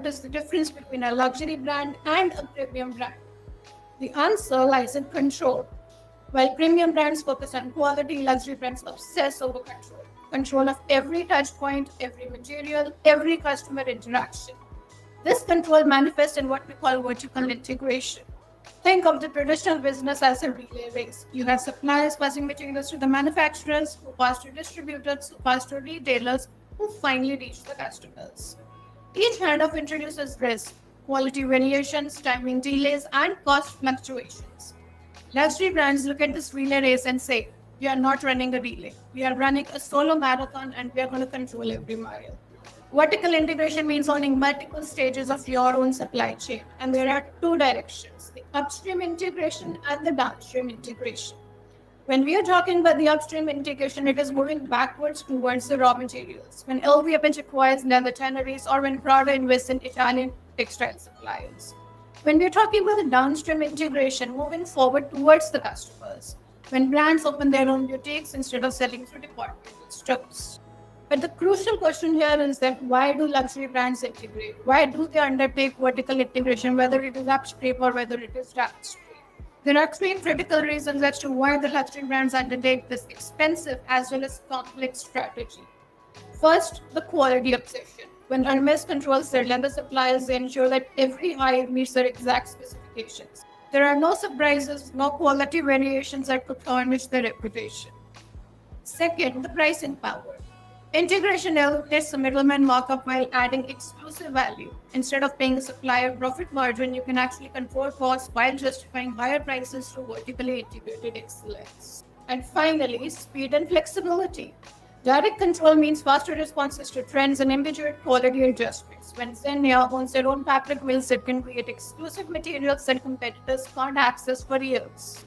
what is the difference between a luxury brand and a premium brand? The answer lies in control. While premium brands focus on quality, luxury brands obsess over control. Control of every touch point, every material, every customer interaction. This control manifests in what we call vertical integration. Think of the traditional business as a relay race. You have suppliers passing materials to the manufacturers, who pass to distributors, who pass to retailers, who finally reach the customers. Each handoff introduces risk, quality variations, timing delays, and cost fluctuations. Luxury brands look at this relay race and say, we are not running a relay. We are running a solo marathon and we are going to control every mile. Vertical integration means owning multiple stages of your own supply chain. And there are two directions, the upstream integration and the downstream integration. When we are talking about the upstream integration, it is moving backwards towards the raw materials. When LVMH acquires leather tanneries or when Prada invests in Italian textile suppliers. When we are talking about the downstream integration, moving forward towards the customers. When brands open their own boutiques instead of selling through departmental stores. But the crucial question here is that why do luxury brands integrate? Why do they undertake vertical integration, whether it is upstream or whether it is downstream? There are three critical reasons as to why the luxury brands undertake this expensive as well as complex strategy. First, the quality obsession. When Hermes controls their leather suppliers, they ensure that every hire meets their exact specifications. There are no surprises, no quality variations that could tarnish their reputation. Second, the pricing power. Integration eliminates the middleman markup while adding exclusive value. Instead of paying a supplier profit margin, you can actually control costs while justifying higher prices through vertically integrated excellence. And finally, speed and flexibility. Direct control means faster responses to trends and immediate quality adjustments. When Zegna owns their own fabric mills, it can create exclusive materials that competitors can't access for years.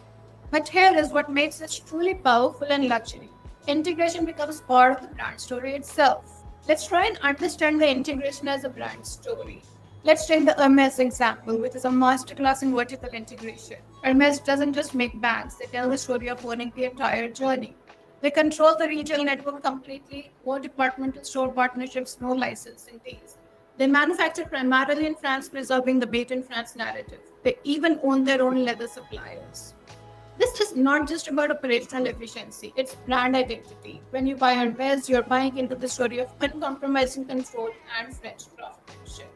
But here is what makes this truly powerful and luxury. Integration becomes part of the brand story itself. Let's try and understand the integration as a brand story. Let's take the Hermes example, which is a masterclass in vertical integration. Hermes doesn't just make bags, they tell the story of owning the entire journey. They control the retail network completely, no departmental store partnerships, no licensing deals. They manufacture primarily in France, preserving the Made in France narrative. They even own their own leather suppliers. This is not just about operational efficiency, it's brand identity. When you buy Hermes, you're buying into the story of uncompromising control and French craftsmanship.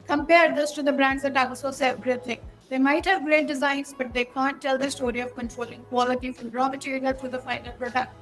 Compare this to the brands that outsource everything. They might have great designs, but they can't tell the story of controlling quality from raw material to the final product.